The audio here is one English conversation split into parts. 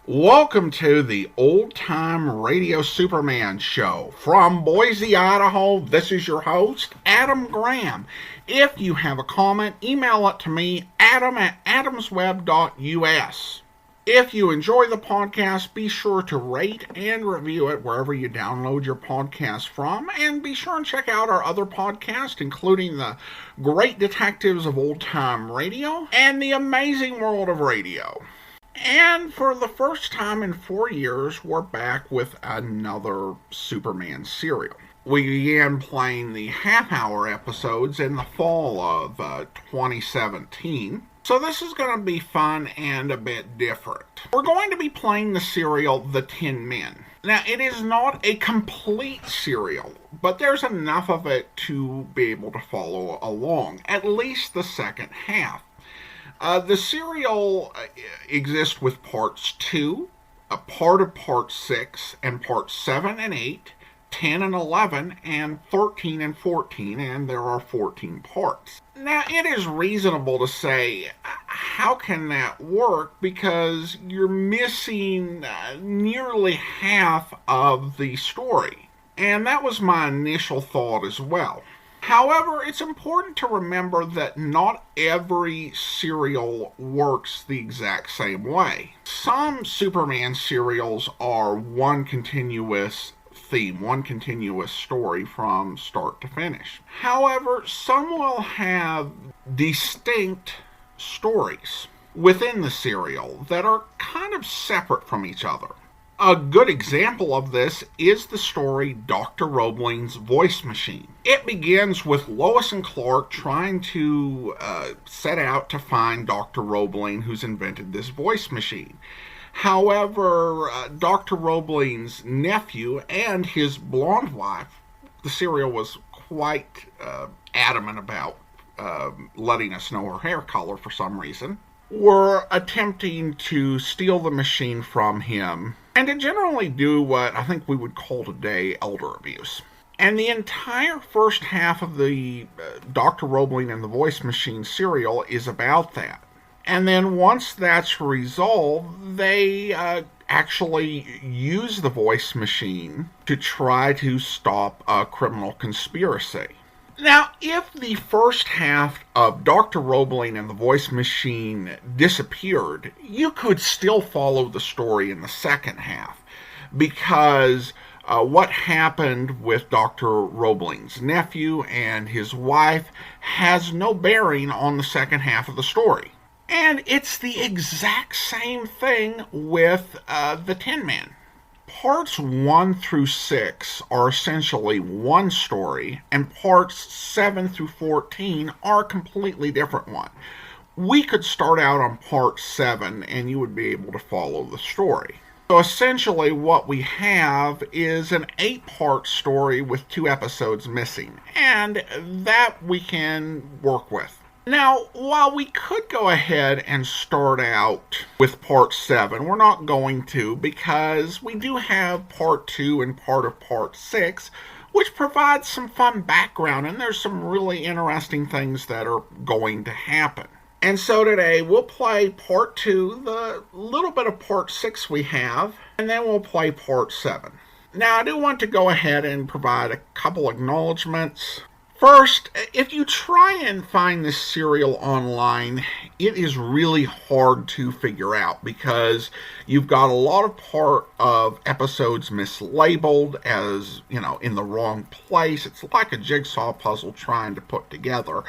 Welcome to the Old Time Radio Superman Show. From Boise, Idaho, this is your host, Adam Graham. If you have a comment, email it to me, adam@adamsweb.us. If you enjoy the podcast, be sure to rate and review it wherever you download your podcast from, and be sure and check out our other podcasts, including the Great Detectives of Old Time Radio and The Amazing World of Radio. And for the first time in 4 years, we're back with another Superman serial. We began playing the half-hour episodes in the fall of 2017. So this is going to be fun and a bit different. We're going to be playing the serial The Tin Men. Now, it is not a complete serial, but there's enough of it to be able to follow along, at least the second half. The serial exists with parts 2, a part of part 6, and parts 7 and 8, 10 and 11, and 13 and 14, and there are 14 parts. Now, it is reasonable to say, how can that work? Because you're missing nearly half of the story. And that was my initial thought as well. However, it's important to remember that not every serial works the exact same way. Some Superman serials are one continuous theme, one continuous story from start to finish. However, some will have distinct stories within the serial that are kind of separate from each other. A good example of this is the story Dr. Roebling's Voice Machine. It begins with Lois and Clark trying to set out to find Dr. Roebling, who's invented this voice machine. However, Dr. Roebling's nephew and his blonde wife, the serial was quite adamant about letting us know her hair color for some reason, were attempting to steal the machine from him and to generally do what I think we would call today elder abuse. And the entire first half of the Dr. Roebling and the Voice Machine serial is about that. And then once that's resolved, they actually use the voice machine to try to stop a criminal conspiracy. Now, if the first half of Dr. Roebling and the Voice Machine disappeared, you could still follow the story in the second half, because what happened with Dr. Roebling's nephew and his wife has no bearing on the second half of the story. And it's the exact same thing with the Tin Men. Parts 1 through 6 are essentially one story, and parts 7 through 14 are a completely different one. We could start out on part 7 and you would be able to follow the story. So essentially what we have is an 8-part story with 2 episodes missing, and that we can work with. Now, while we could go ahead and start out with part 7, we're not going to, because we do have part 2 and part of part 6, which provides some fun background, and there's some really interesting things that are going to happen. And so today we'll play part 2, the little bit of part 6 we have, and then we'll play part 7. Now, I do want to go ahead and provide a couple acknowledgments. First, if you try and find this serial online, it is really hard to figure out because you've got a lot of part of episodes mislabeled as, in the wrong place. It's like a jigsaw puzzle trying to put together,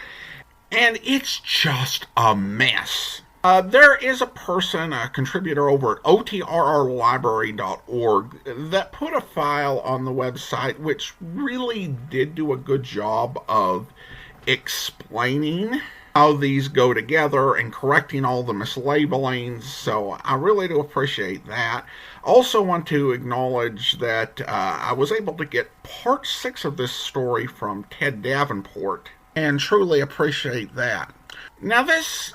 and it's just a mess. There is a person, a contributor over at otrrlibrary.org that put a file on the website which really did do a good job of explaining how these go together and correcting all the mislabelings, so I really do appreciate that. Also want to acknowledge that I was able to get part 6 of this story from Ted Davenport, and truly appreciate that. Now, this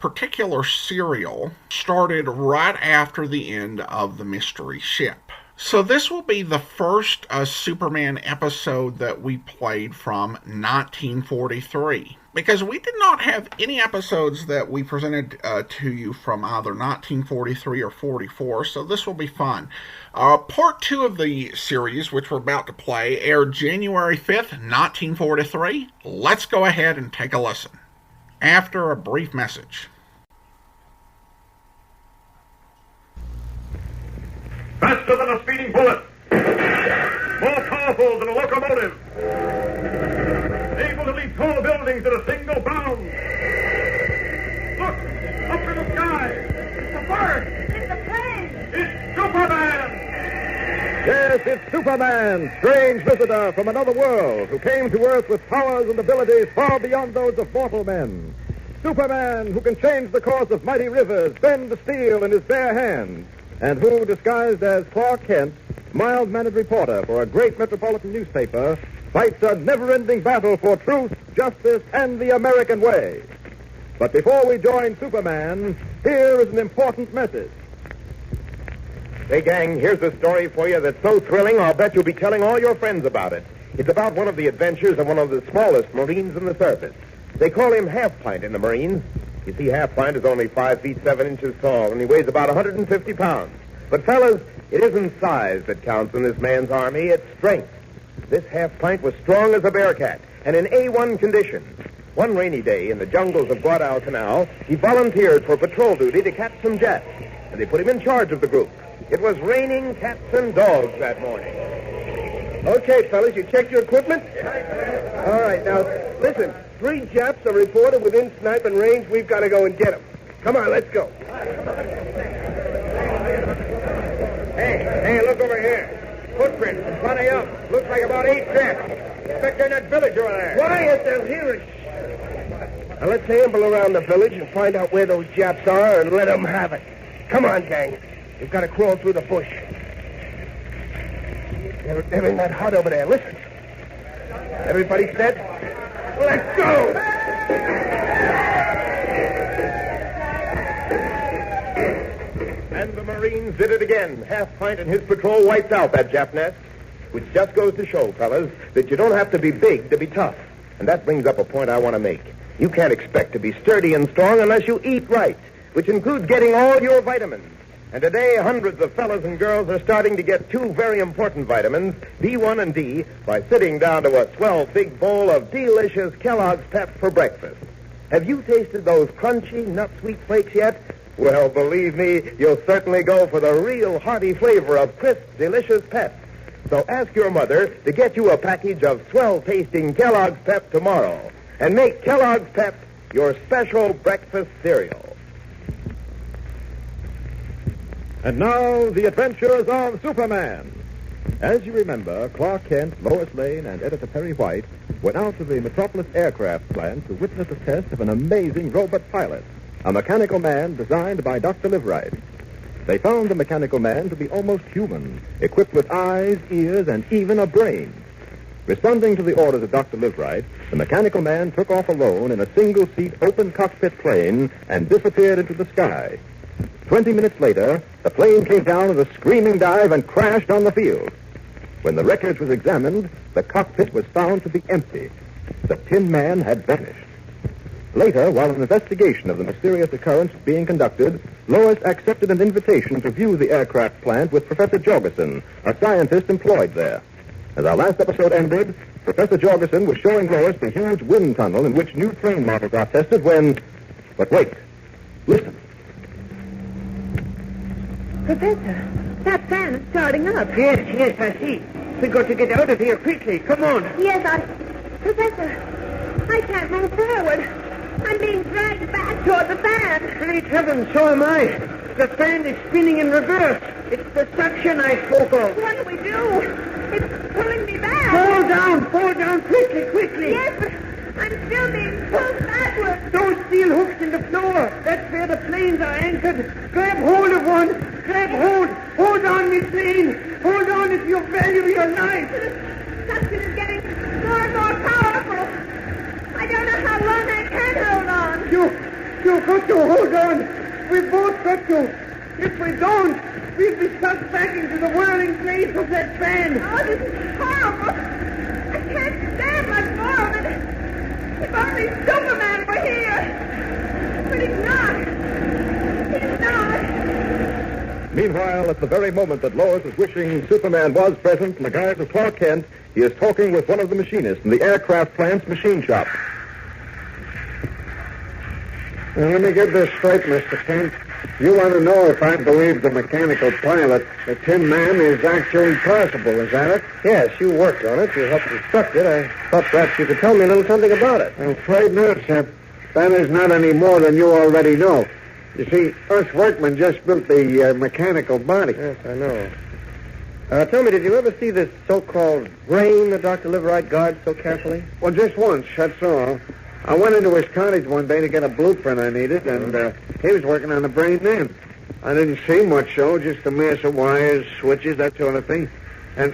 particular serial started right after the end of the Mystery Ship. So this will be the first Superman episode that we played from 1943. Because we did not have any episodes that we presented to you from either 1943 or 44, so this will be fun. Part 2 of the series, which we're about to play, aired January 5th, 1943. Let's go ahead and take a listen. After a brief message. Faster than a speeding bullet. More powerful than a locomotive. Able to leap tall buildings at a single bound. Look! Up in the sky! It's a bird! It's a plane! It's Superman! Yes, it's Superman, strange visitor from another world who came to Earth with powers and abilities far beyond those of mortal men. Superman, who can change the course of mighty rivers, bend the steel in his bare hands, and who, disguised as Clark Kent, mild-mannered reporter for a great metropolitan newspaper, fights a never-ending battle for truth, justice, and the American way. But before we join Superman, here is an important message. Hey, gang, here's a story for you that's so thrilling, I'll bet you'll be telling all your friends about it. It's about one of the adventures of one of the smallest Marines in the service. They call him Half-Pint in the Marines. You see, Half-Pint is only 5 feet 7 inches tall, and he weighs about 150 pounds. But, fellas, it isn't size that counts in this man's army, it's strength. This Half-Pint was strong as a bearcat, and in A1 condition. One rainy day in the jungles of Guadalcanal, he volunteered for patrol duty to catch some Japs, and they put him in charge of the group. It was raining cats and dogs that morning. Okay, fellas, you checked your equipment? All right, now, listen. 3 Japs are reported within sniping range. We've got to go and get them. Come on, let's go. Hey, look over here. Footprints, plenty up. Looks like about 8 Japs. Expect they're in that village over there. Quiet, they'll hear us. Now, let's amble around the village and find out where those Japs are and let them have it. Come on, gang. We've got to crawl through the bush. They're in that hut over there. Listen. Everybody set? Let's go! And the Marines did it again. Half-Pint and his patrol wiped out that Jap nest. Which just goes to show, fellas, that you don't have to be big to be tough. And that brings up a point I want to make. You can't expect to be sturdy and strong unless you eat right, which includes getting all your vitamins. And today, hundreds of fellas and girls are starting to get 2 very important vitamins, B1 and D, by sitting down to a swell big bowl of delicious Kellogg's Pep for breakfast. Have you tasted those crunchy nut sweet flakes yet? Well, believe me, you'll certainly go for the real hearty flavor of crisp, delicious Pep. So ask your mother to get you a package of swell-tasting Kellogg's Pep tomorrow. And make Kellogg's Pep your special breakfast cereal. And now, the adventures of Superman. As you remember, Clark Kent, Lois Lane, and Editor Perry White went out to the Metropolis aircraft plant to witness a test of an amazing robot pilot, a mechanical man designed by Dr. Liveright. They found the mechanical man to be almost human, equipped with eyes, ears, and even a brain. Responding to the orders of Dr. Liveright, the mechanical man took off alone in a single-seat open cockpit plane and disappeared into the sky. 20 minutes later, the plane came down with a screaming dive and crashed on the field. When the wreckage was examined, the cockpit was found to be empty. The Tin Man had vanished. Later, while an investigation of the mysterious occurrence was being conducted, Lois accepted an invitation to view the aircraft plant with Professor Jorgensen, a scientist employed there. As our last episode ended, Professor Jorgensen was showing Lois the huge wind tunnel in which new plane models are tested when... But wait. Listen. Professor, that fan is starting up. Yes, I see. We've got to get out of here quickly. Come on. Yes, Professor, I can't move forward. I'm being dragged back toward the fan. Great heavens, so am I. The fan is spinning in reverse. It's the suction I spoke of. What do we do? It's pulling me back. Fall down, quickly. Yes, but I'm still being pulled backwards. Those steel hooks in the floor. That's where the planes are anchored. Grab hold of one. Grab hold. Hold on, Miss Lane. Hold on if you value your life. The suction is getting more and more powerful. I don't know how long I can hold on. You got to hold on. We've both got to. If we don't, we'll be sucked back into the whirling blaze of that fan. Oh, this is horrible. I can't stand much more of it. If only Superman were here. But he's not. He's not. Meanwhile, at the very moment that Lois is wishing Superman was present in the guise of Clark Kent, he is talking with one of the machinists in the aircraft plant's machine shop. Now, let me get this straight, Mr. Kent. You want to know if I believe the mechanical pilot, the Tin Man, is actually possible, is that it? Yes, you worked on it. You helped construct it. I thought perhaps you could tell me a little something about it. I'm afraid not, sir. That is not any more than you already know. You see, us workmen just built the mechanical body. Yes, I know. Tell me, did you ever see this so-called brain that Dr. Liverite guards so carefully? Well, just once, that's all. I went into his cottage one day to get a blueprint I needed, and he was working on the brain then. I didn't see much, though, just a mass of wires, switches, that sort of thing. And,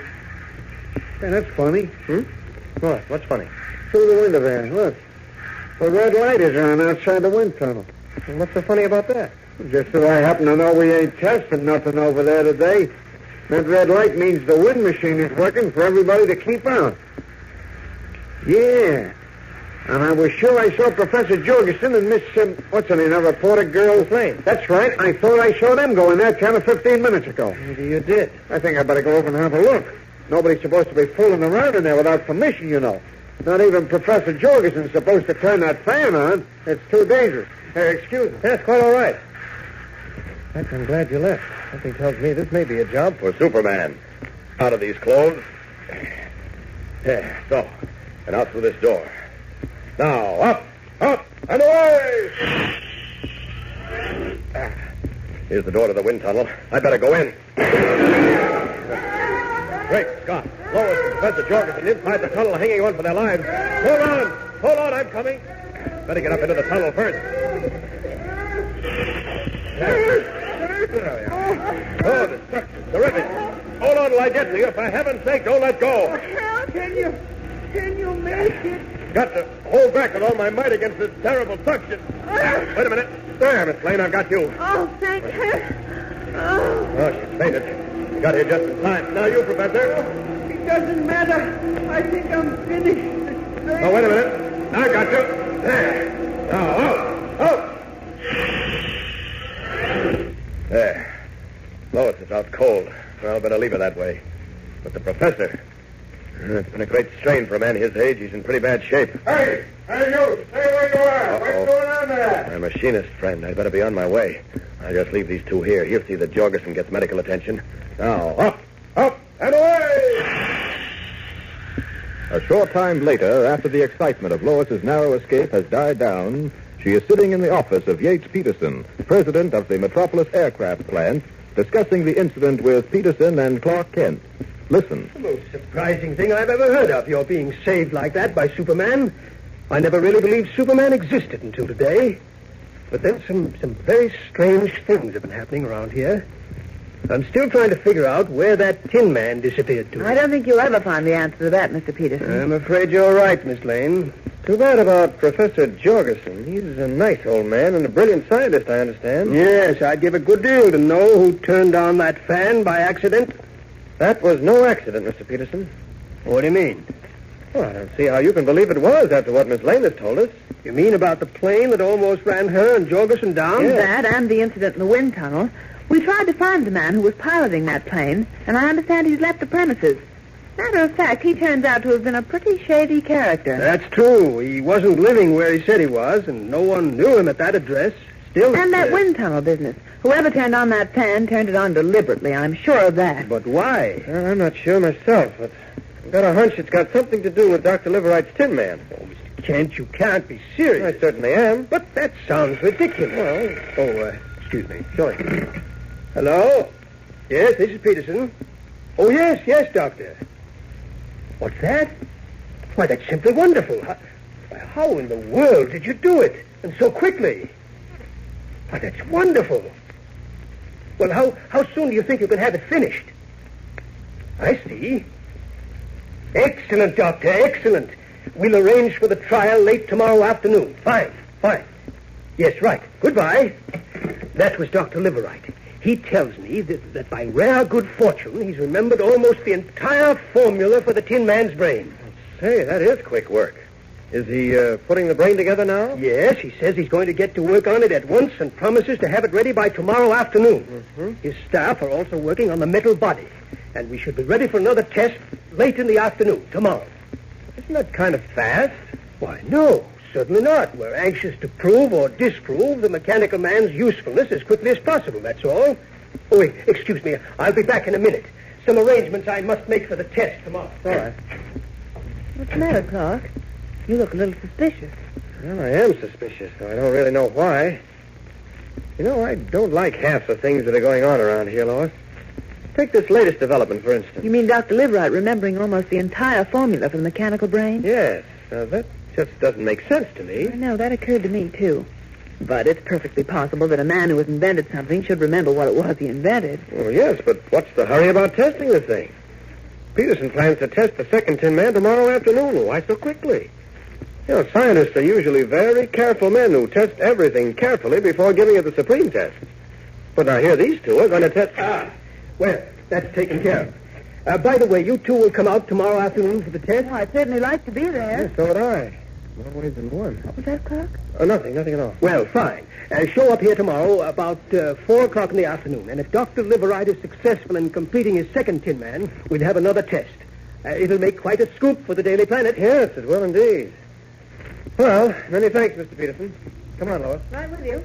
hey, that's funny. What? What's funny? Through the window there, look. The red light is on outside the wind tunnel. And what's so funny about that? Just that I happen to know we ain't testing nothing over there today. That red light means the wind machine is working for everybody to keep out. Yeah. And I was sure I saw Professor Jorgensen and Miss, what's her name, that reporter girl? Lane. That's right. I thought I saw them going there 10 or 15 minutes ago. Maybe you did. I think I better go over and have a look. Nobody's supposed to be fooling around in there without permission, you know. Not even Professor Jorgensen's supposed to turn that fan on. It's too dangerous. Hey, excuse me. That's quite all right. In fact, I'm glad you left. Something tells me this may be a job for Superman. Out of these clothes. There, so. And out through this door. Now, up, and away! Here's the door to the wind tunnel. I'd better go in. Great Scott. Lois and Professor Jorgensen inside the tunnel hanging on for their lives. Hold on, I'm coming. Better get up into the tunnel first. There we are. Oh, the structure's terrific. Hold on till I get to you. For heaven's sake, don't let go. Can you make it? Got to hold back with all my might against this terrible suction. Wait a minute. There, Miss Lane, I've got you. Oh, thank her. Oh, she's fainted. You got here just in time. Now you, Professor. It doesn't matter. I think I'm finished. Oh, wait a minute. I got you. There. Now, out. There. Lois is out cold. Well, better leave her that way. But the professor... It's been a great strain for a man his age. He's in pretty bad shape. Hey, you. Stay where you are. What's going on there? My machinist friend. I'd better be on my way. I'll just leave these two here. He'll see that Jorgensen gets medical attention. Now, up, and away! A short time later, after the excitement of Lois's narrow escape has died down, she is sitting in the office of Yates Peterson, president of the Metropolis Aircraft Plant, discussing the incident with Peterson and Clark Kent. Listen. The most surprising thing I've ever heard of, your being saved like that by Superman. I never really believed Superman existed until today. But then some very strange things have been happening around here. I'm still trying to figure out where that Tin Man disappeared to. I don't think you'll ever find the answer to that, Mr. Peterson. I'm afraid you're right, Miss Lane. Too bad about Professor Jorgensen. He's a nice old man and a brilliant scientist, I understand. Yes, I'd give a good deal to know who turned on that fan by accident. That was no accident, Mr. Peterson. What do you mean? Well, I don't see how you can believe it was after what Miss Lane has told us. You mean about the plane that almost ran her and Jorgensen down? Yes. That and the incident in the wind tunnel. We tried to find the man who was piloting that plane, and I understand he's left the premises. Matter of fact, he turns out to have been a pretty shady character. That's true. He wasn't living where he said he was, and no one knew him at that address. Still, and that wind tunnel business. Whoever turned on that fan turned it on deliberately. I'm sure of that. But why? Well, I'm not sure myself, but I've got a hunch it's got something to do with Dr. Liverite's Tin Man. Oh, Mr. Kent, you can't be serious. I certainly am. But that sounds ridiculous. Excuse me. Sorry. Hello? Yes, this is Peterson. Oh, yes, Doctor. What's that? Why, that's simply wonderful. How in the world did you do it? And so quickly? Why, that's wonderful. Well, how soon do you think you can have it finished? I see. Excellent, Doctor, excellent. We'll arrange for the trial late tomorrow afternoon. Fine. Yes, right. Goodbye. That was Dr. Liverite. He tells me that by rare good fortune, he's remembered almost the entire formula for the Tin Man's brain. Say, that is quick work. Is he putting the brain together now? Yes, he says he's going to get to work on it at once and promises to have it ready by tomorrow afternoon. His staff are also working on the metal body, and we should be ready for another test late in the afternoon, tomorrow. Isn't that kind of fast? Why, no, certainly not. We're anxious to prove or disprove the mechanical man's usefulness as quickly as possible, that's all. Oh, wait, excuse me. I'll be back in a minute. Some arrangements I must make for the test tomorrow. All right. What's the matter, Clark? You look a little suspicious. Well, I am suspicious, though I don't really know why. You know, I don't like half the things that are going on around here, Lois. Take this latest development, for instance. You mean Dr. Liverite remembering almost the entire formula for the mechanical brain? Yes. Now, that just doesn't make sense to me. I know, that occurred to me, too. But it's perfectly possible that a man who has invented something should remember what it was he invented. Well, yes, but what's the hurry about testing the thing? Peterson plans to test the second Tin Man tomorrow afternoon. Why so quickly? You know, scientists are usually very careful men who test everything carefully before giving it the supreme test. But now here these two are going to test... Well, that's taken care of. By the way, you two will come out tomorrow afternoon for the test? Oh, I'd certainly like to be there. Yes, so would I. More ways than one. What was that, Clark? Nothing at all. Well, fine. Show up here tomorrow about 4 o'clock in the afternoon. And if Dr. Liverite is successful in completing his second Tin Man, we'll have another test. It'll make quite a scoop for the Daily Planet. Yes, it will indeed. Well, many thanks, Mr. Peterson. Come on, Lois. Right with you.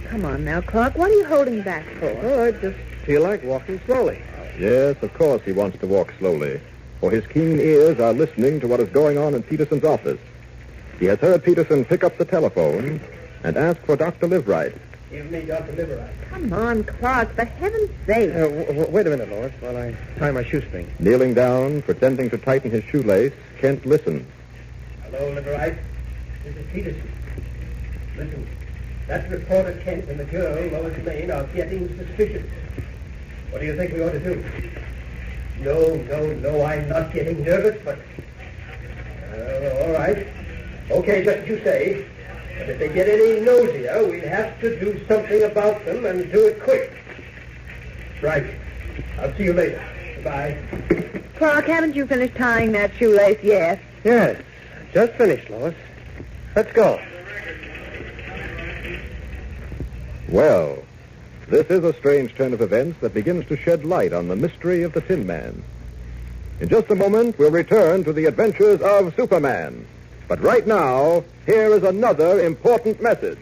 Come on now, Clark. What are you holding back for? Oh, I just feel like walking slowly. Yes, of course he wants to walk slowly, for his keen ears are listening to what is going on in Peterson's office. He has heard Peterson pick up the telephone and ask for Dr. Liverite. Give me Dr. Liverite. Come on, Clark, for heaven's sake. Wait a minute, Lois, while I tie my shoestring. Kneeling down, pretending to tighten his shoelace, Kent listens. Hello, Liverite. This is Peterson. Listen, that reporter Kent and the girl, Lois Lane, are getting suspicious. What do you think we ought to do? No, I'm not getting nervous, but... all right. Okay, just as you say. But if they get any nosier, we have to do something about them and do it quick. Right. I'll see you later. Goodbye. Clark, haven't you finished tying that shoelace yet? Yes, just finished, Lois. Let's go. Well, this is a strange turn of events that begins to shed light on the mystery of the Tin Man. In just a moment, we'll return to the adventures of Superman. But right now, here is another important message.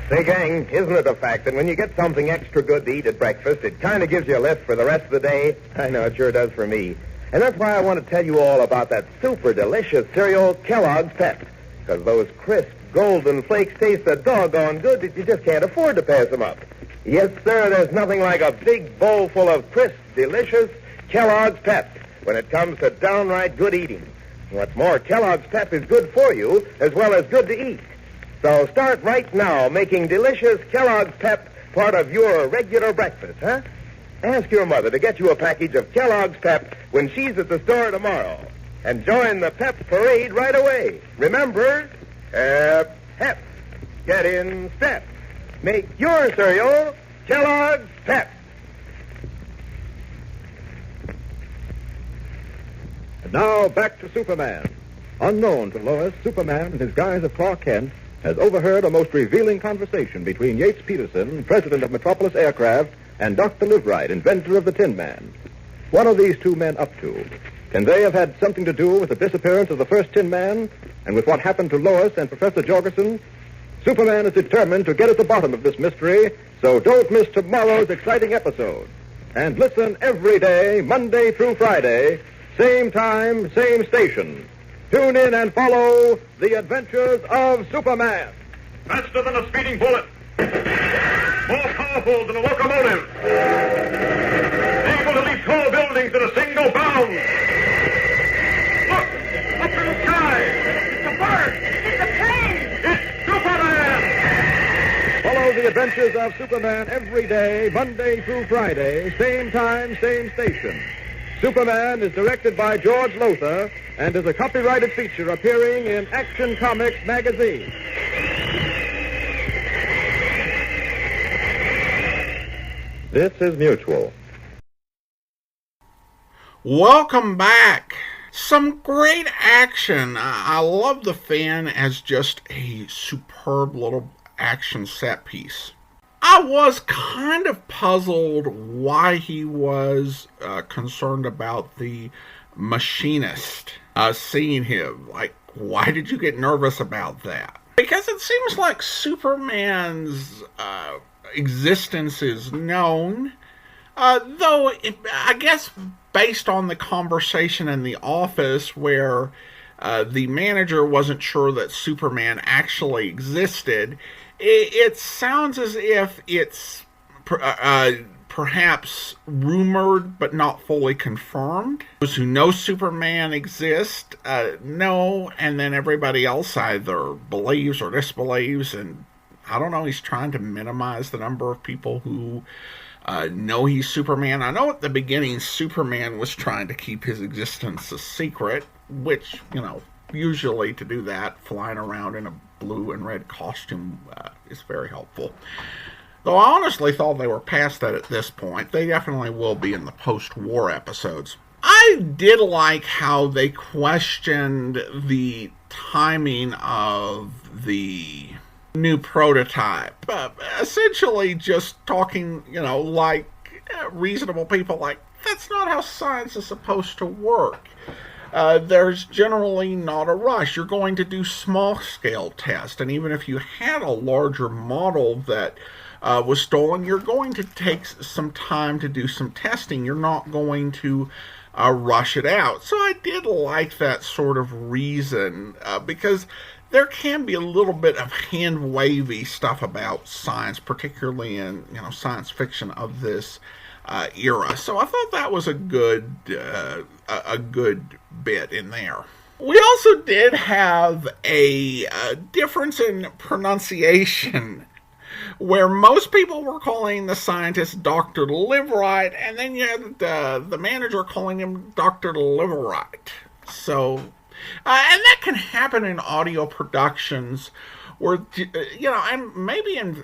Say, gang, isn't it a fact that when you get something extra good to eat at breakfast, it kind of gives you a lift for the rest of the day? I know, it sure does for me. And that's why I want to tell you all about that super delicious cereal, Kellogg's Pep. Because those crisp, golden flakes taste so doggone good that you just can't afford to pass them up. Yes, sir, there's nothing like a big bowl full of crisp, delicious Kellogg's Pep when it comes to downright good eating. What's more, Kellogg's Pep is good for you as well as good to eat. So start right now making delicious Kellogg's Pep part of your regular breakfast, huh? Ask your mother to get you a package of Kellogg's Pep when she's at the store tomorrow. And join the Pep parade right away. Remember, Pep. Get in step. Make your cereal Kellogg's Pep. And now, back to Superman. Unknown to Lois, Superman, in his guise of Clark Kent, has overheard a most revealing conversation between Yates Peterson, president of Metropolis Aircraft, and Dr. Liverite, inventor of the Tin Man. What are these two men up to? Can they have had something to do with the disappearance of the first Tin Man, and with what happened to Lois and Professor Jorgensen? Superman is determined to get at the bottom of this mystery, so don't miss tomorrow's exciting episode. And listen every day, Monday through Friday, same time, same station. Tune in and follow the adventures of Superman. Faster than a speeding bullet. More powerful than a locomotive. Able to leap tall buildings in a single bound. Look! Up in the sky! It's a bird! It's a plane! It's Superman! Follow the adventures of Superman every day, Monday through Friday, same time, same station. Superman is directed by George Lothar and is a copyrighted feature appearing in Action Comics magazine. This is Mutual. Welcome back. Some great action. I love the fan as just a superb little action set piece. I was kind of puzzled why he was concerned about the machinist seeing him. Like, why did you get nervous about that? Because it seems like Superman's existence is known, though I guess based on the conversation in the office where the manager wasn't sure that Superman actually existed, it sounds as if it's perhaps rumored but not fully confirmed. Those who know Superman exists know, and then everybody else either believes or disbelieves, and I don't know, he's trying to minimize the number of people who know he's Superman. I know at the beginning Superman was trying to keep his existence a secret, which, usually to do that, flying around in a blue and red costume is very helpful. Though I honestly thought they were past that at this point. They definitely will be in the post-war episodes. I did like how they questioned the timing of the new prototype. Essentially just talking, like reasonable people, like, that's not how science is supposed to work. There's generally not a rush. You're going to do small-scale tests, and even if you had a larger model that was stolen, you're going to take some time to do some testing. You're not going to rush it out. So I did like that sort of reason, because there can be a little bit of hand-wavy stuff about science, particularly in science fiction of this era. So I thought that was a good bit in there. We also did have a difference in pronunciation, where most people were calling the scientist Dr. Liverite, and then you had the manager calling him Dr. Liverite. So, and that can happen in audio productions where, and maybe in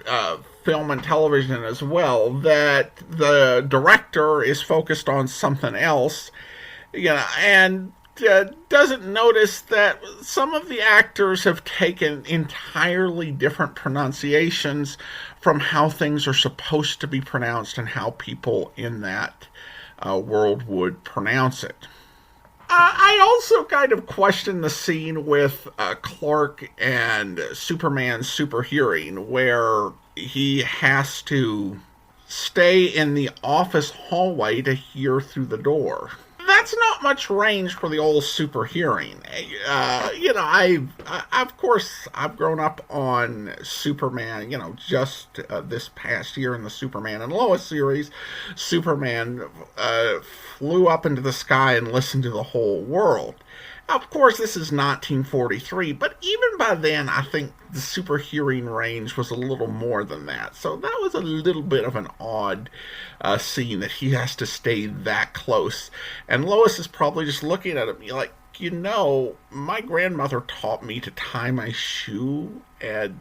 film and television as well, that the director is focused on something else, and doesn't notice that some of the actors have taken entirely different pronunciations from how things are supposed to be pronounced and how people in that world would pronounce it. I also kind of question the scene with Clark and Superman's super hearing, where he has to stay in the office hallway to hear through the door. That's not much range for the old super hearing. Of course, I've grown up on Superman, just this past year in the Superman and Lois series. Superman flew up into the sky and listened to the whole world. Of course, this is 1943, but even by then, I think the super hearing range was a little more than that. So that was a little bit of an odd scene that he has to stay that close. And Lois is probably just looking at him like, my grandmother taught me to tie my shoe and,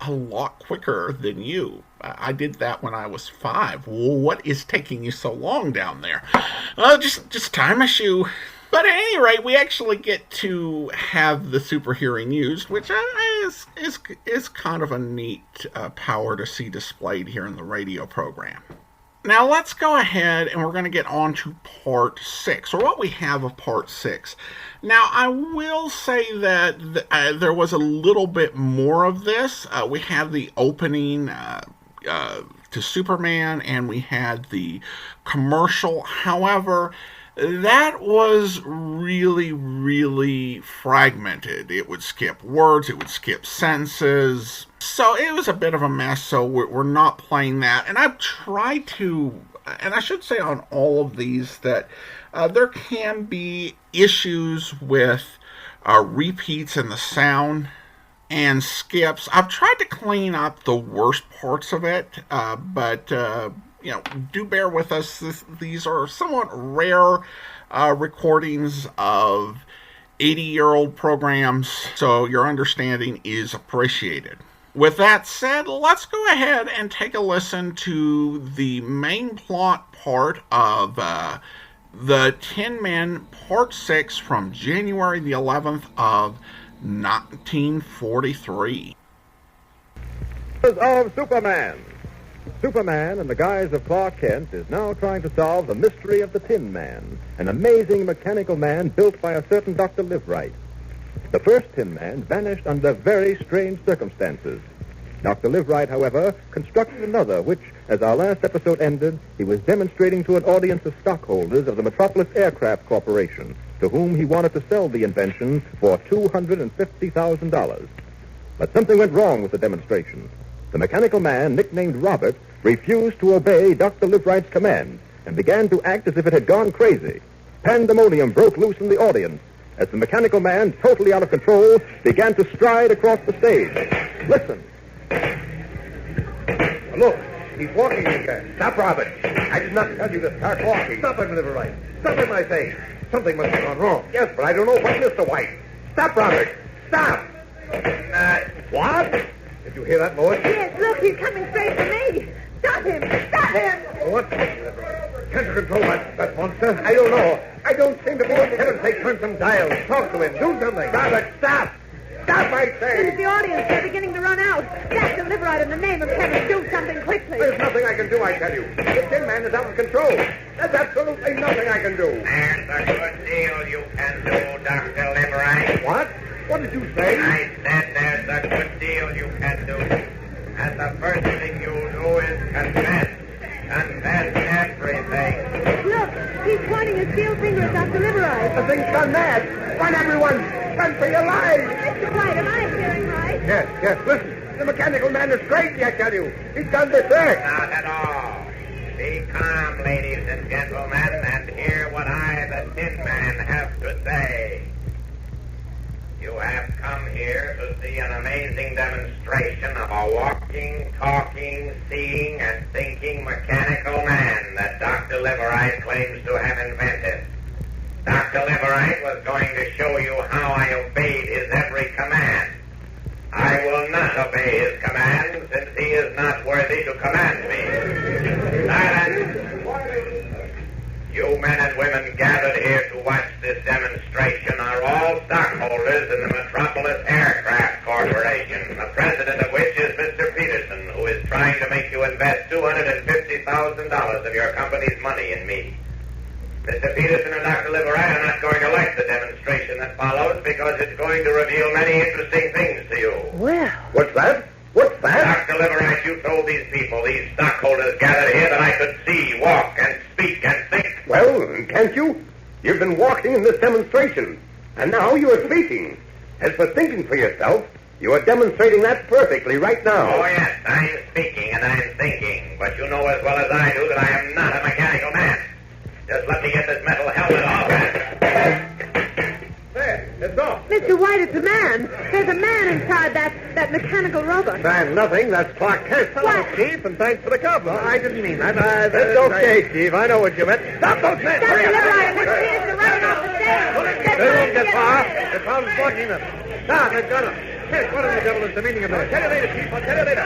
a lot quicker than you. I did that when I was 5. What is taking you so long down there? Just tie my shoe. But at any rate, we actually get to have the super hearing used, which is kind of a neat power to see displayed here in the radio program. Now let's go ahead and we're going to get on to part 6, or what we have of part 6. Now I will say that there was a little bit more of this. We had the opening to Superman, and we had the commercial. However, that was really, really fragmented. It would skip words, it would skip sentences. So it was a bit of a mess, so we're not playing that. And I've tried to, and I should say on all of these, that there can be issues with repeats in the sound and skips. I've tried to clean up the worst parts of it, but do bear with us. These are somewhat rare recordings of 80-year-old programs, so your understanding is appreciated. With that said, let's go ahead and take a listen to the main plot part of the Tin Man Part 6 from January the 11th of 1943. Of Superman. Superman, in the guise of Clark Kent, is now trying to solve the mystery of the Tin Man, an amazing mechanical man built by a certain Dr. Liveright. The first Tin Man vanished under very strange circumstances. Dr. Liveright, however, constructed another, which, as our last episode ended, he was demonstrating to an audience of stockholders of the Metropolis Aircraft Corporation, to whom he wanted to sell the invention for $250,000. But something went wrong with the demonstration. The mechanical man, nicknamed Robert, refused to obey Dr. Livright's command and began to act as if it had gone crazy. Pandemonium broke loose in the audience as the mechanical man, totally out of control, began to stride across the stage. Listen. Look, he's walking again. Stop, Robert. I did not tell you to start walking. Stop him, Liveright. Stop him, I say. Something must have gone wrong. Yes, but I don't know what, Mr. White. Stop, Robert. Stop. What? Did you hear that, Lois? Yes, look, he's coming straight for me. Stop him! Stop him! What? Can't you control that monster? I don't know. I don't seem to be able to heaven's sake, turn some dials. Talk to him. Do something. Robert, stop. Stop, I Look say. at the audience. They're beginning to run out. Dr. Liveright, in the name of heaven, do something quickly. There's nothing I can do, I tell you. The Tin Man is out of control. There's absolutely nothing I can do. There's a good deal you can do, Dr. Liveright. What? What did you say? I said there's a good deal you can do. And the first thing you'll do is confess. Confess everything. Look, he's pointing his steel finger at Dr. Liveright. The thing's gone mad. Run, everyone. Run for your lives. Mr. White, am I hearing right? Yes, listen. The mechanical man is crazy, I tell you. He's done this thing. Not at all. Be calm, ladies and gentlemen, and hear what I, the Tin Man, have to say. You have come here to see an amazing demonstration of a walking, talking, seeing, and thinking mechanical man that Dr. Liveright claims to have invented. Dr. Liveright was going to show you how I obeyed his every command. I will not obey his command, since he is not worthy to command me. Silence! You men and women gathered here to watch this demonstration are all stockholders in the Metropolis Aircraft Corporation, the president of which is Mr. Peterson, who is trying to make you invest $250,000 of your company's money in me. Mr. Peterson and Dr. Liveright are not going to like the demonstration that follows because it's going to reveal many interesting things to you. Well, What's that? What's that? Dr. Liveright, you told these people, these stockholders gathered here, that I could see, walk, and speak, and think. Well, can't you? You've been walking in this demonstration, and now you are speaking. As for thinking for yourself, you are demonstrating that perfectly right now. Oh, yes, I'm speaking and I'm thinking, but you know as well as I do that I am not a mechanical man. Just let me get this metal helmet off. There, it's off. Mr. White, it's a man. There's a man inside that mechanical robot. Man, nothing. That's Clark Kent. What? Chief, and thanks for the compliment. I didn't mean that. That's okay, Chief. I know what you meant. Stop those men. Dr. Liveright and Mr. Peterson are running off the stage. They won't get far. The crowd's blocking them. Now, they've got them. Yes, what in the devil is the meaning of this? I'll tell you later, Chief. I'll tell you later.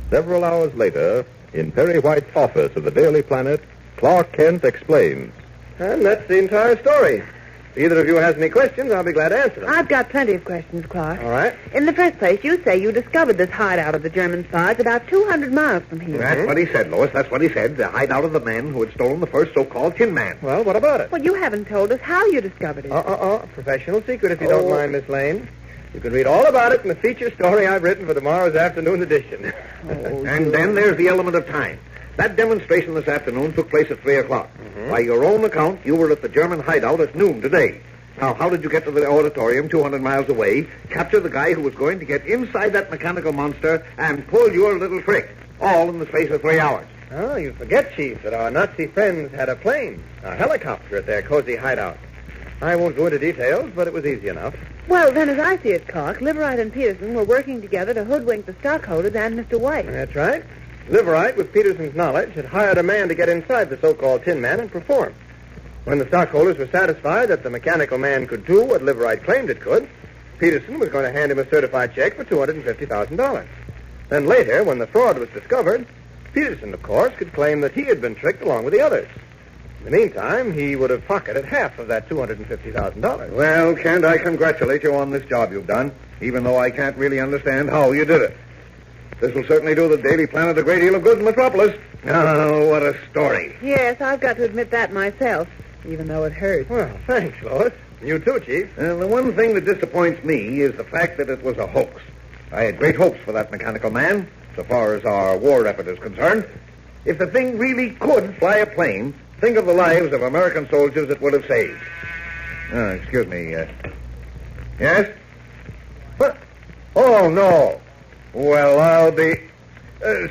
Several hours later, in Perry White's office of the Daily Planet, Clark Kent explains. And that's the entire story. If either of you has any questions, I'll be glad to answer them. I've got plenty of questions, Clark. All right. In the first place, you say you discovered this hideout of the German spies about 200 miles from here. That's what he said, Lois. That's what he said. The hideout of the men who had stolen the first so-called Tin Man. Well, what about it? Well, you haven't told us how you discovered it. Professional secret, if you don't mind, Miss Lane. You can read all about it in the feature story I've written for tomorrow's afternoon edition. And then there's the element of time. That demonstration this afternoon took place at 3 o'clock. Mm-hmm. By your own account, you were at the German hideout at noon today. Now, how did you get to the auditorium 200 miles away, capture the guy who was going to get inside that mechanical monster, and pull your little trick, all in the space of 3 hours? Oh, you forget, Chief, that our Nazi friends had a plane, a helicopter at their cozy hideout. I won't go into details, but it was easy enough. Well, then, as I see it, Clark, Liveright and Peterson were working together to hoodwink the stockholders and Mr. White. That's right. Liveright, with Peterson's knowledge, had hired a man to get inside the so-called Tin Man and perform. When the stockholders were satisfied that the mechanical man could do what Liveright claimed it could, Peterson was going to hand him a certified check for $250,000. Then later, when the fraud was discovered, Peterson, of course, could claim that he had been tricked along with the others. In the meantime, he would have pocketed half of that $250,000. Well, Kent, I congratulate you on this job you've done, even though I can't really understand how you did it. This will certainly do the Daily Planet a great deal of good in Metropolis. Oh, what a story. Yes, I've got to admit that myself, even though it hurts. Well, thanks, Lois. You too, Chief. And the one thing that disappoints me is the fact that it was a hoax. I had great hopes for that mechanical man, so far as our war effort is concerned. If the thing really could fly a plane, think of the lives of American soldiers it would have saved. Excuse me. Yes? What? Oh, no. Well, I'll be...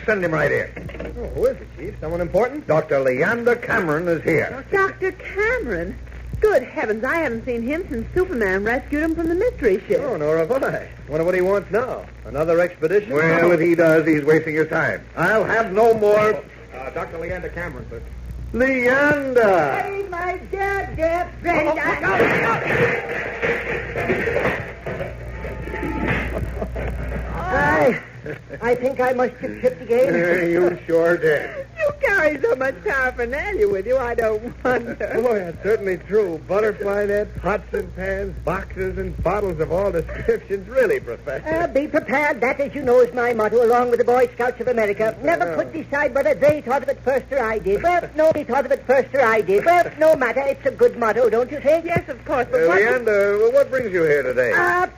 send him right here. Oh, who is it, Chief? Someone important? Dr. Leander Cameron is here. Dr. Cameron? Good heavens, I haven't seen him since Superman rescued him from the mystery ship. Oh, nor have I. Wonder what he wants now. Another expedition? Well, if he does, he's wasting your time. I'll have no more... Dr. Leander Cameron, please. Leander! Hey, my dear friend, I think I must have tripped again. You sure did. You carry so much paraphernalia with you, I don't wonder. Boy, that's certainly true. Butterfly nets, pots and pans, boxes and bottles of all descriptions. Really, Professor. Be prepared. That, as you know, is my motto, along with the Boy Scouts of America. Never could decide whether they thought of it first or I did. Well, no, he thought of it first or I did. Well, no matter. It's a good motto, don't you think? Yes, of course, but Leander, what brings you here today?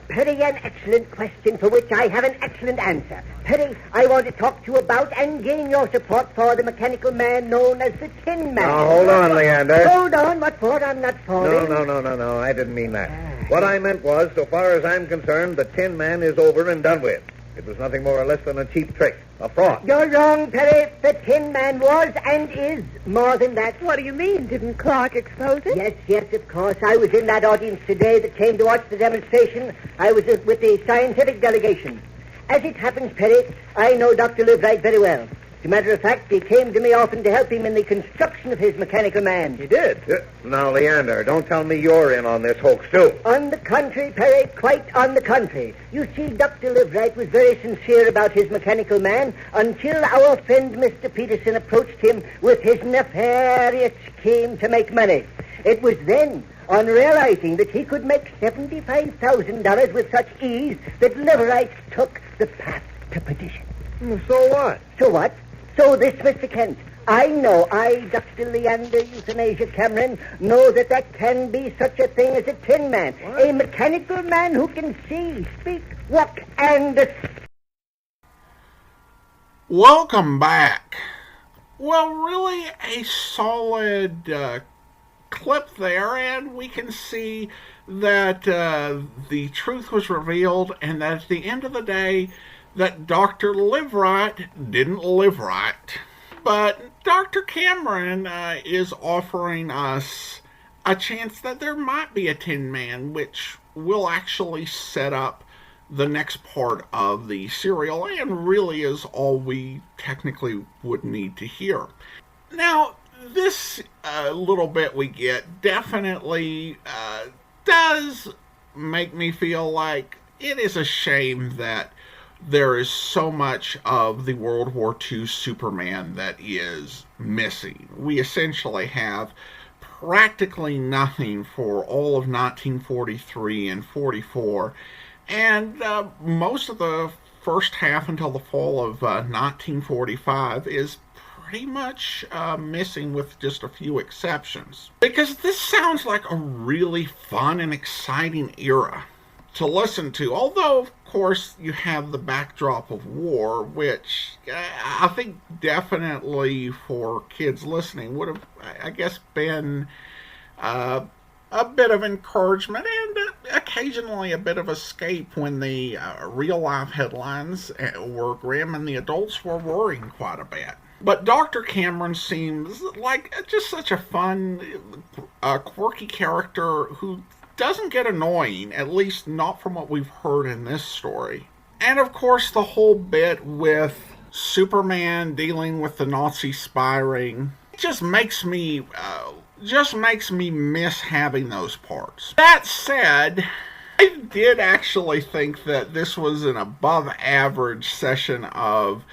Perry, an excellent question for which I have an excellent answer. Perry, I want to talk to you about and gain your support for the mechanical man known as the Tin Man. Now, hold on, Leander. Hold on. What for? I'm not falling. No. I didn't mean that. What I meant was, so far as I'm concerned, the Tin Man is over and done with. It was nothing more or less than a cheap trick, a fraud. You're wrong, Perry. The Tin Man was and is more than that. what do you mean? Didn't Clark expose it? Yes, of course. I was in that audience today that came to watch the demonstration. I was with the scientific delegation. As it happens, Perry, I know Dr. Liveright very well. As a matter of fact, he came to me often to help him in the construction of his mechanical man. He did? Now, Leander, don't tell me you're in on this hoax, too. On the contrary, Perry, quite on the contrary. You see, Dr. Liveright was very sincere about his mechanical man until our friend Mr. Peterson approached him with his nefarious scheme to make money. It was then, on realizing that he could make $75,000 with such ease, that Liveright took the path to perdition. So what? So what? So this, Mr. Kent, I know, Dr. Leander Euthanasia Cameron, know that there can be such a thing as a Tin Man. What? A mechanical man who can see, speak, walk, and... Welcome back. Well, really a solid clip there, and we can see that the truth was revealed, and that at the end of the day, that Dr. Liveright didn't live right. But Dr. Cameron is offering us a chance that there might be a Tin Man, which will actually set up the next part of the serial, and really is all we technically would need to hear. Now, this little bit we get definitely does make me feel like it is a shame that there is so much of the World War II Superman that is missing. We essentially have practically nothing for all of 1943 and 44, and most of the first half until the fall of 1945 is pretty much missing, with just a few exceptions. Because this sounds like a really fun and exciting era to listen to, although of course you have the backdrop of war, which I think definitely for kids listening would have, I guess, been a bit of encouragement and occasionally a bit of escape when the real life headlines were grim and the adults were worrying quite a bit. But Dr. Cameron seems like just such a fun, quirky character who doesn't get annoying, at least not from what we've heard in this story. And of course the whole bit with Superman dealing with the Nazi spy ring just makes me miss having those parts. That said, I did actually think that this was an above-average session of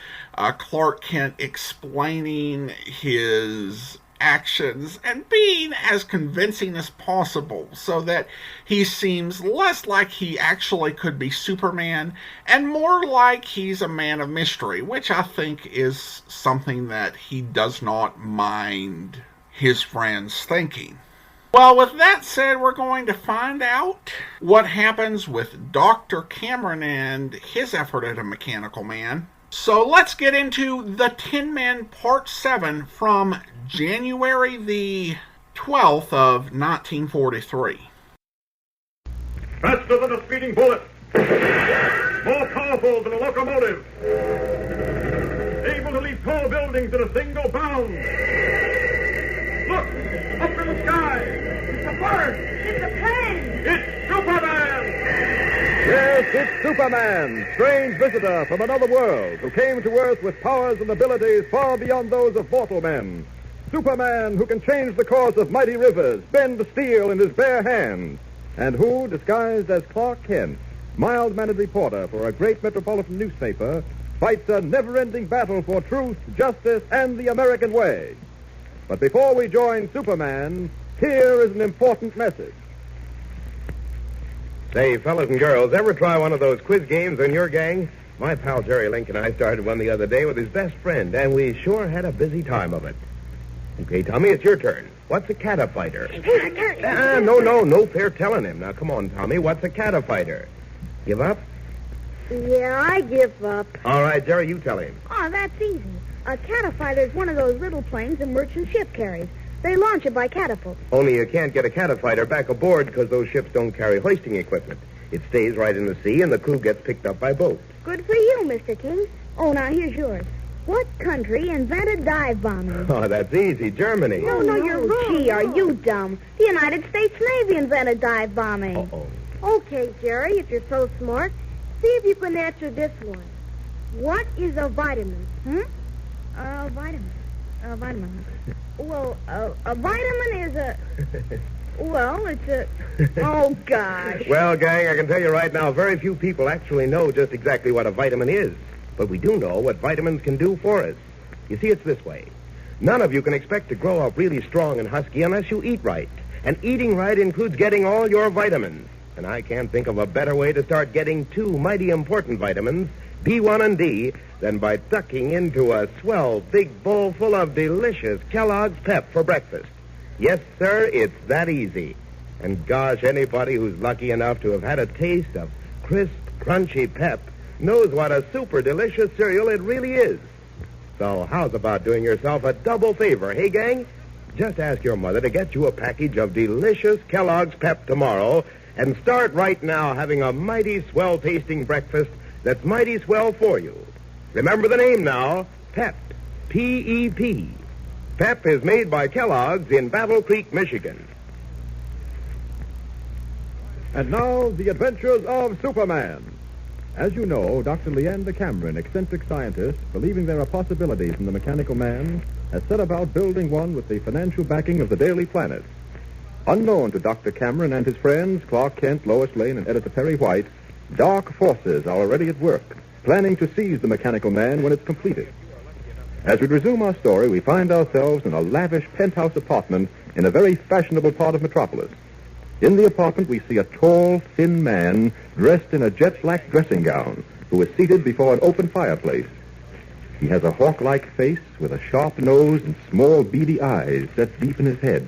Clark Kent explaining his actions and being as convincing as possible so that he seems less like he actually could be Superman and more like he's a man of mystery, which I think is something that he does not mind his friends thinking. Well, with that said, we're going to find out what happens with Dr. Cameron and his effort at a mechanical man. So let's get into The Tin Men Part 7 from January the 12th of 1943. Faster than a speeding bullet. More powerful than a locomotive. Able to leap tall buildings in a single bound. Look! Up in the sky! It's a bird! It's a plane! It's Superman! Yes, it's Superman, strange visitor from another world who came to Earth with powers and abilities far beyond those of mortal men. Superman who can change the course of mighty rivers, bend steel in his bare hands, and who, disguised as Clark Kent, mild-mannered reporter for a great metropolitan newspaper, fights a never-ending battle for truth, justice, and the American way. But before we join Superman, here is an important message. Say, fellas and girls, ever try one of those quiz games on your gang? My pal Jerry Link and I started one the other day with his best friend, and we sure had a busy time of it. Okay, Tommy, it's your turn. What's a catafighter? No fair telling him. Now, come on, Tommy, what's a catafighter? Give up? Yeah, I give up. All right, Jerry, you tell him. Oh, that's easy. A catafighter is one of those little planes a merchant ship carries. They launch it by catapult. Only you can't get a catafighter back aboard because those ships don't carry hoisting equipment. It stays right in the sea, and the crew gets picked up by boat. Good for you, Mr. King. Oh, now here's yours. What country invented dive bombing? Oh, that's easy. Germany. No, you're wrong. Gee, are you dumb? The United States Navy invented dive bombing. Uh-oh. Okay, Jerry, if you're so smart, see if you can answer this one. What is a vitamin? Vitamin. Well, a vitamin is a... Well, it's a... Oh, gosh. Well, gang, I can tell you right now, very few people actually know just exactly what a vitamin is. But we do know what vitamins can do for us. You see, it's this way. None of you can expect to grow up really strong and husky unless you eat right. And eating right includes getting all your vitamins. And I can't think of a better way to start getting two mighty important vitamins, B1 and D, than by ducking into a swell big bowl full of delicious Kellogg's Pep for breakfast. Yes, sir, it's that easy. And gosh, anybody who's lucky enough to have had a taste of crisp, crunchy Pep knows what a super delicious cereal it really is. So how's about doing yourself a double favor, hey, gang? Just ask your mother to get you a package of delicious Kellogg's Pep tomorrow and start right now having a mighty swell-tasting breakfast that's mighty swell for you. Remember the name now, Pep, P-E-P. Pep is made by Kellogg's in Battle Creek, Michigan. And now, the adventures of Superman. As you know, Dr. Leander Cameron, eccentric scientist, believing there are possibilities in the mechanical man, has set about building one with the financial backing of the Daily Planet. Unknown to Dr. Cameron and his friends, Clark Kent, Lois Lane, and editor Perry White, dark forces are already at work, planning to seize the mechanical man when it's completed. As we resume our story, we find ourselves in a lavish penthouse apartment in a very fashionable part of Metropolis. In the apartment, we see a tall, thin man dressed in a jet-black dressing gown who is seated before an open fireplace. He has a hawk-like face with a sharp nose and small, beady eyes set deep in his head.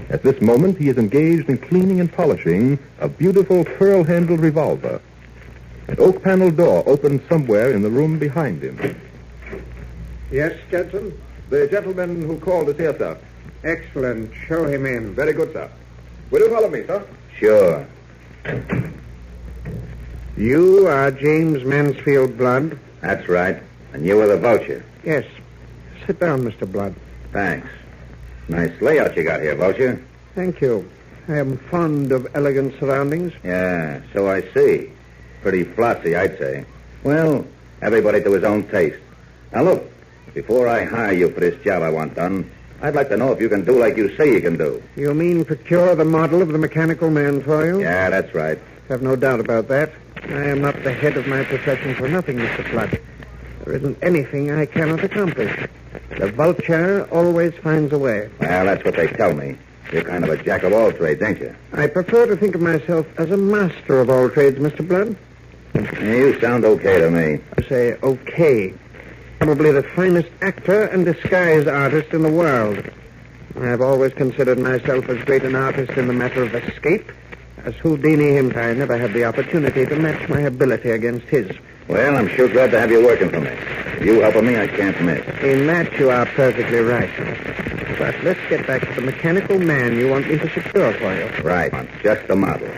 At this moment, he is engaged in cleaning and polishing a beautiful pearl-handled revolver. An oak-paneled door opens somewhere in the room behind him. Yes, Stetson? The gentleman who called us here, sir. Excellent. Show him in. Very good, sir. Will you follow me, sir? Sure. You are James Mansfield Blood? That's right. And you were the Vulture. Yes. Sit down, Mr. Blood. Thanks. Nice layout you got here, Vulture. Thank you. I am fond of elegant surroundings. Yeah, so I see. Pretty flotsy, I'd say. Well, everybody to his own taste. Now, look, before I hire you for this job I want done, I'd like to know if you can do like you say you can do. You mean procure the model of the mechanical man for you? Yeah, that's right. have no doubt about that. I am not the head of my profession for nothing, Mr. Flood. There isn't anything I cannot accomplish. The Vulture always finds a way. Well, that's what they tell me. You're kind of a jack of all trades, ain't you? I prefer to think of myself as a master of all trades, Mr. Blood. You sound okay to me. I say okay. Probably the finest actor and disguise artist in the world. I've always considered myself as great an artist in the matter of escape as Houdini himself. I never had the opportunity to match my ability against his. Well, I'm sure glad to have you working for me. You helping me, I can't miss. In that, you are perfectly right. But let's get back to the mechanical man you want me to secure for you. Right. Just the model.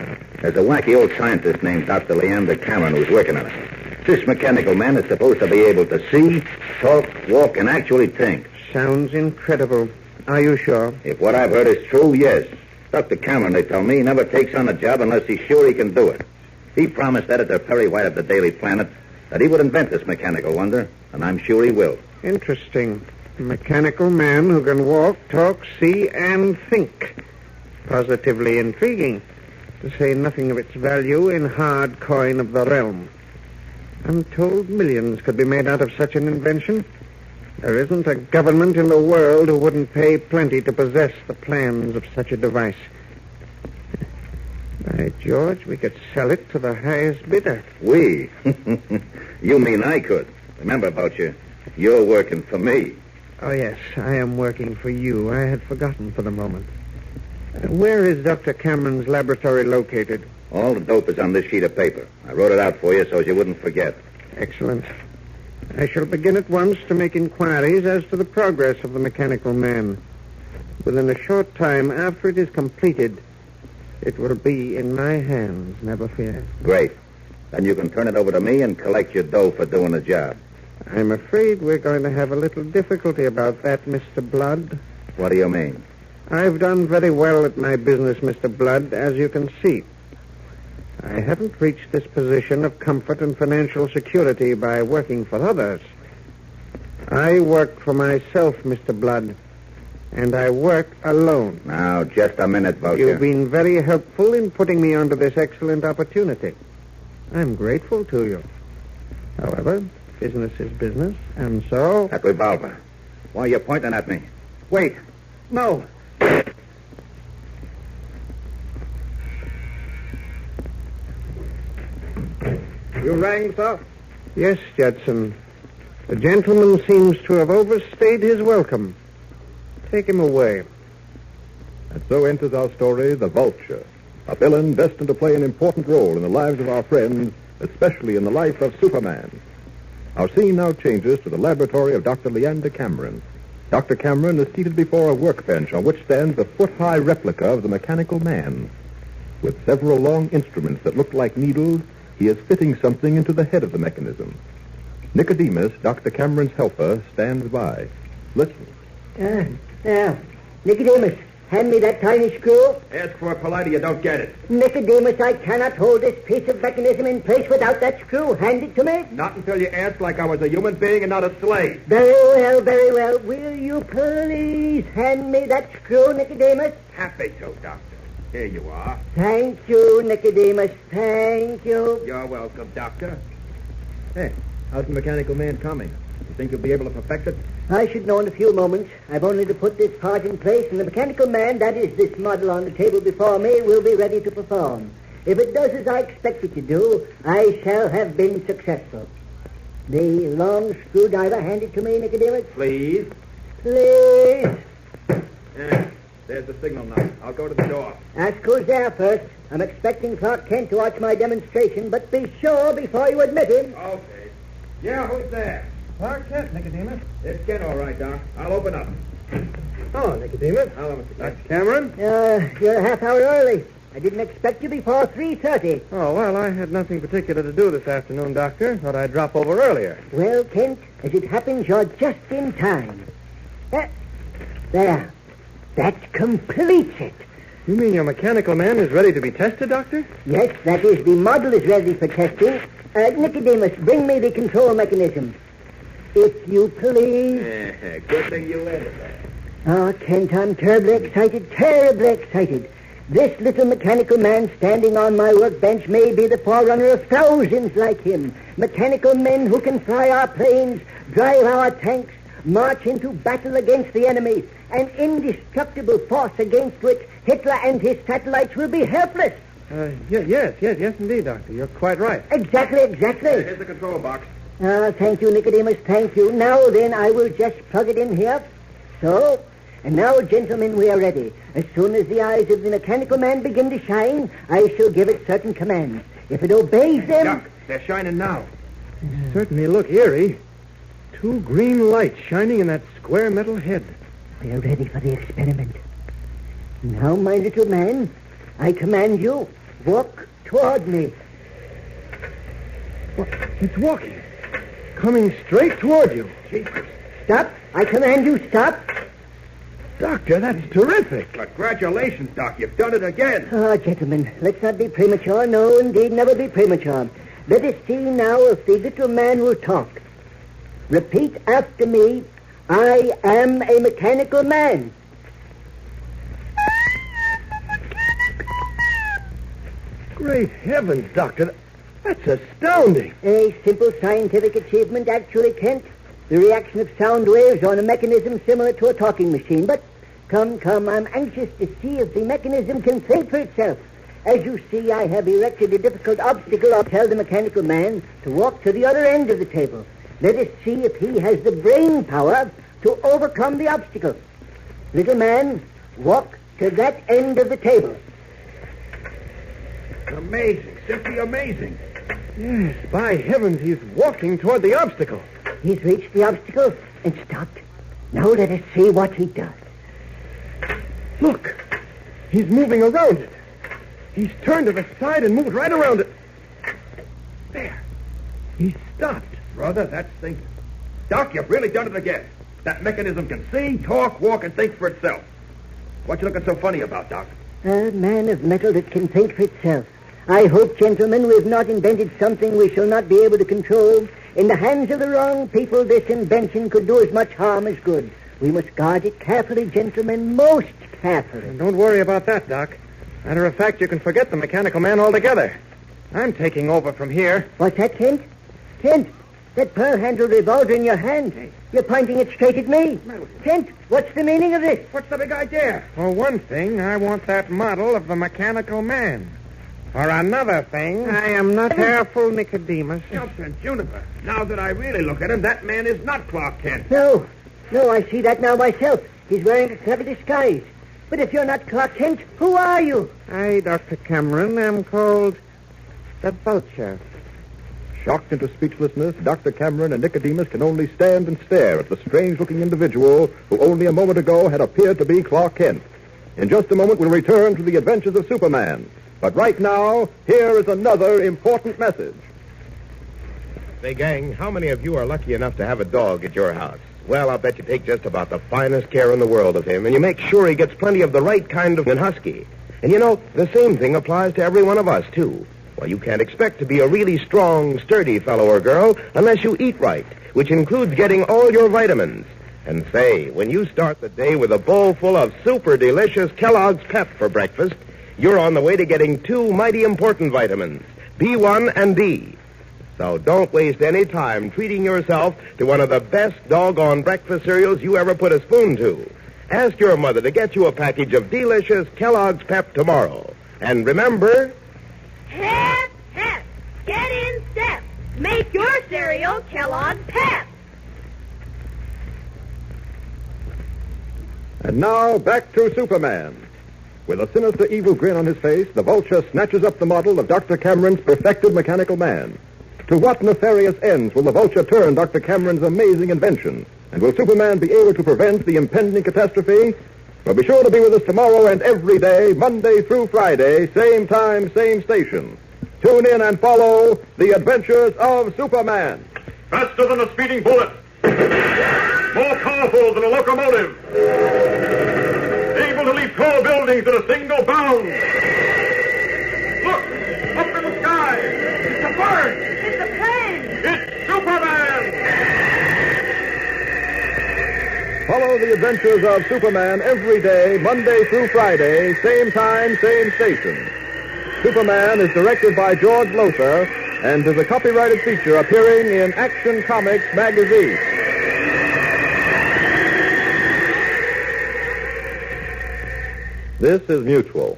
There's a wacky old scientist named Dr. Leander Cameron who's working on it. This mechanical man is supposed to be able to see, talk, walk, and actually think. Sounds incredible. Are you sure? If what I've heard is true, yes. Dr. Cameron, they tell me, never takes on a job unless he's sure he can do it. He promised editor Perry White of the Daily Planet that he would invent this mechanical wonder, and I'm sure he will. Interesting. A mechanical man who can walk, talk, see, and think. Positively intriguing, to say nothing of its value in hard coin of the realm. I'm told millions could be made out of such an invention. There isn't a government in the world who wouldn't pay plenty to possess the plans of such a device. By George, we could sell it to the highest bidder. We? You mean I could? Remember, Vulture, you're working for me. Oh, yes, I am working for you. I had forgotten for the moment. Where is Dr. Cameron's laboratory located? All the dope is on this sheet of paper. I wrote it out for you so as you wouldn't forget. Excellent. I shall begin at once to make inquiries as to the progress of the mechanical man. Within a short time after it is completed, it will be in my hands, never fear. Great. Then you can turn it over to me and collect your dough for doing the job. I'm afraid we're going to have a little difficulty about that, Mr. Blood. What do you mean? I've done very well at my business, Mr. Blood, as you can see. I haven't reached this position of comfort and financial security by working for others. I work for myself, Mr. Blood, and I work alone. Now, just a minute, Vulture. You've been very helpful in putting me onto this excellent opportunity. I'm grateful to you. However, business is business, and so... That revolver. Why are you pointing at me? Wait. No. You rang, sir? Yes, Judson. The gentleman seems to have overstayed his welcome. Take him away. And so enters our story, The Vulture, a villain destined to play an important role in the lives of our friends, especially in the life of Superman. Our scene now changes to the laboratory of Dr. Leander Cameron. Dr. Cameron is seated before a workbench on which stands a foot-high replica of the mechanical man. With several long instruments that look like needles, he is fitting something into the head of the mechanism. Nicodemus, Dr. Cameron's helper, stands by. Listen. Now, Nicodemus, hand me that tiny screw. Ask for it politely, you don't get it. Nicodemus, I cannot hold this piece of mechanism in place without that screw. Hand it to me. Not until you ask like I was a human being and not a slave. Very well, very well. Will you please hand me that screw, Nicodemus? Happy to, Doctor. Here you are. Thank you, Nicodemus. Thank you. You're welcome, Doctor. Hey, how's the mechanical man coming? You think you'll be able to perfect it? I should know in a few moments. I've only to put this part in place, and the mechanical man, that is this model on the table before me, will be ready to perform. If it does as I expect it to do, I shall have been successful. The long screwdriver, hand it to me, Nicodemus. Please. Please. There's the signal now. I'll go to the door. Ask who's there first. I'm expecting Clark Kent to watch my demonstration, but be sure before you admit him. Okay. Yeah, who's there? Clark Kent, Nicodemus. It's Kent, all right, Doc. I'll open up. Oh, Nicodemus. Hello, Mr. Kent. Dr. Cameron? You're a half hour early. I didn't expect you before 3:30. Oh, well, I had nothing particular to do this afternoon, Doctor. Thought I'd drop over earlier. Well, Kent, as it happens, you're just in time. There. That completes it. You mean your mechanical man is ready to be tested, Doctor? Yes, that is, the model is ready for testing. Nicodemus, bring me the control mechanism. If you please. Good thing you ended that. Oh, Kent, I'm terribly excited. This little mechanical man standing on my workbench may be the forerunner of thousands like him. Mechanical men who can fly our planes, drive our tanks, march into battle against the enemy, an indestructible force against which Hitler and his satellites will be helpless. Yes, indeed, Doctor. You're quite right. Exactly. Here's the control box. Thank you, Nicodemus, thank you. Now then, I will just plug it in here. So, and now, gentlemen, we are ready. As soon as the eyes of the mechanical man begin to shine, I shall give it certain commands. If it obeys them... Doc, they're shining now. Certainly look eerie. 2 green lights shining in that square metal head. We are ready for the experiment. Now, my little man, I command you, walk toward me. Well, it's walking. Coming straight toward you. Stop. I command you, stop. Doctor, that's terrific. Congratulations, Doc. You've done it again. Gentlemen, let's not be premature. No, indeed, never be premature. Let us see now if the little man will talk. Repeat after me. I am a mechanical man. Great heavens, Doctor. That's astounding. A simple scientific achievement, actually, Kent. The reaction of sound waves on a mechanism similar to a talking machine. But come, I'm anxious to see if the mechanism can think for itself. As you see, I have erected a difficult obstacle. I'll tell the mechanical man to walk to the other end of the table. Let us see if he has the brain power to overcome the obstacle. Little man, walk to that end of the table. Amazing. Simply amazing. Yes, by heavens, he's walking toward the obstacle. He's reached the obstacle and stopped. Now let us see what he does. Look, he's moving around it. He's turned to the side and moved right around it. There. He stopped. Brother, that's thinking. Doc, you've really done it again. That mechanism can see, talk, walk, and think for itself. What you looking so funny about, Doc? A man of metal that can think for itself. I hope, gentlemen, we've not invented something we shall not be able to control. In the hands of the wrong people, this invention could do as much harm as good. We must guard it carefully, gentlemen, most carefully. Don't worry about that, Doc. Matter of fact, you can forget the mechanical man altogether. I'm taking over from here. What's that, Kent? Kent, that pearl-handled revolver in your hand. You're pointing it straight at me. Kent, what's the meaning of this? What's the big idea? For one thing, I want that model of the mechanical man. For another thing, I am not careful, Nicodemus. Nelson, Juniper, now that I really look at him, that man is not Clark Kent. No, I see that now myself. He's wearing a clever disguise. But if you're not Clark Kent, who are you? I, Dr. Cameron, am called the Vulture. Shocked into speechlessness, Dr. Cameron and Nicodemus can only stand and stare at the strange-looking individual who only a moment ago had appeared to be Clark Kent. In just a moment, we'll return to the adventures of Superman. But right now, here is another important message. Say, gang, how many of you are lucky enough to have a dog at your house? Well, I'll bet you take just about the finest care in the world of him, and you make sure he gets plenty of the right kind of husky. And you know, the same thing applies to every one of us, too. Well, you can't expect to be a really strong, sturdy fellow or girl unless you eat right, which includes getting all your vitamins. And say, when you start the day with a bowl full of super delicious Kellogg's Pep for breakfast, you're on the way to getting 2 mighty important vitamins, B1 and D. So don't waste any time treating yourself to one of the best doggone breakfast cereals you ever put a spoon to. Ask your mother to get you a package of delicious Kellogg's Pep tomorrow. And remember... Pep, Pep, get in step. Make your cereal Kellogg's Pep. And now, back to Superman. With a sinister, evil grin on his face, the Vulture snatches up the model of Dr. Cameron's perfected mechanical man. To what nefarious ends will the Vulture turn Dr. Cameron's amazing invention? And will Superman be able to prevent the impending catastrophe? Well, be sure to be with us tomorrow and every day, Monday through Friday, same time, same station. Tune in and follow The Adventures of Superman. Faster than a speeding bullet. More powerful than a locomotive. Able to leap tall buildings in a single bound. Look! Up in the sky! It's a bird! It's a plane. It's Superman! Follow the adventures of Superman every day, Monday through Friday, same time, same station. Superman is directed by George Lothar and is a copyrighted feature appearing in Action Comics magazine. This is Mutual.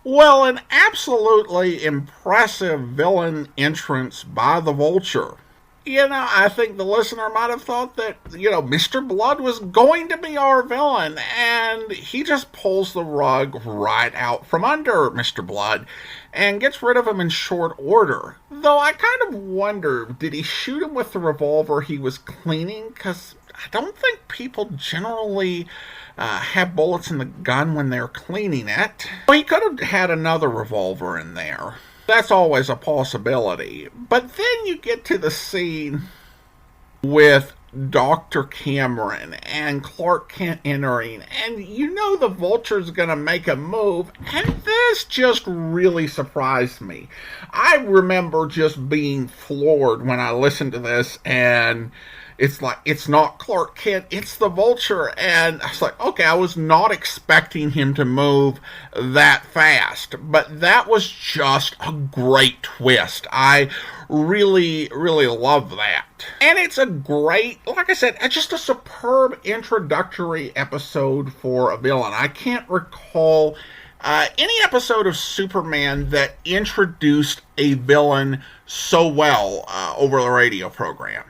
Well, an absolutely impressive villain entrance by the Vulture. You know, I think the listener might have thought that, Mr. Blood was going to be our villain, and he just pulls the rug right out from under Mr. Blood and gets rid of him in short order. Though I kind of wonder, did he shoot him with the revolver he was cleaning? Because I don't think people generally have bullets in the gun when they're cleaning it. Well, he could have had another revolver in there. That's always a possibility. But then you get to the scene with Dr. Cameron and Clark Kent entering, and the Vulture's gonna make a move, and this just really surprised me. I remember just being floored when I listened to this, and it's like, it's not Clark Kent, it's the Vulture. And I was like, okay, I was not expecting him to move that fast. But that was just a great twist. I really, really love that. And it's a great, like I said, just a superb introductory episode for a villain. I can't recall any episode of Superman that introduced a villain so well over the radio program.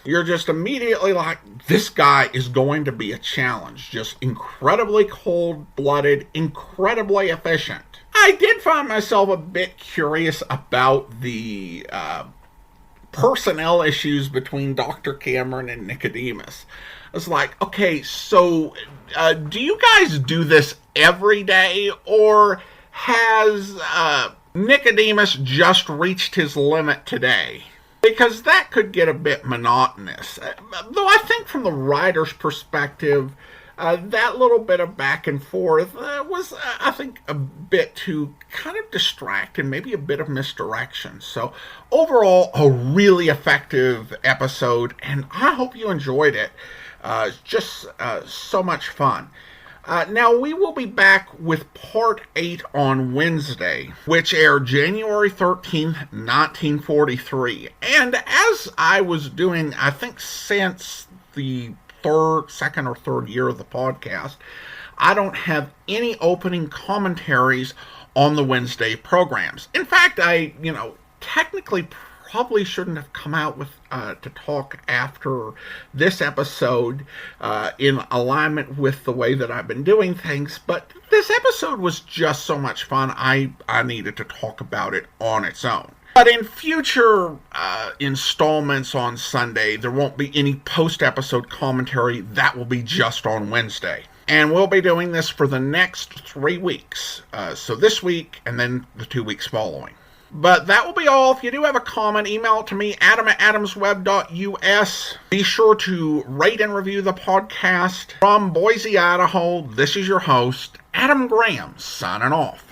You're just immediately like, this guy is going to be a challenge. Just incredibly cold-blooded, incredibly efficient. I did find myself a bit curious about the personnel issues between Dr. Cameron and Nicodemus. I was like, okay, so do you guys do this every day, or has Nicodemus just reached his limit today? Because that could get a bit monotonous. Though I think from the writer's perspective, that little bit of back and forth was, I think, a bit too kind of distracting, maybe a bit of misdirection. So overall, a really effective episode, and I hope you enjoyed it. Just so much fun. Now, we will be back with Part 8 on Wednesday, which aired January 13th, 1943. And as I was doing, I think since the second or third year of the podcast, I don't have any opening commentaries on the Wednesday programs. In fact, I, technically probably shouldn't have come out with to talk after this episode in alignment with the way that I've been doing things, but this episode was just so much fun, I needed to talk about it on its own. But in future installments on Sunday, there won't be any post-episode commentary. That will be just on Wednesday. And we'll be doing this for the next 3 weeks. So this week, and then the 2 weeks following. But that will be all. If you do have a comment, email it to me, adam@adamsweb.us. Be sure to rate and review the podcast. From Boise, Idaho, this is your host, Adam Graham, signing off.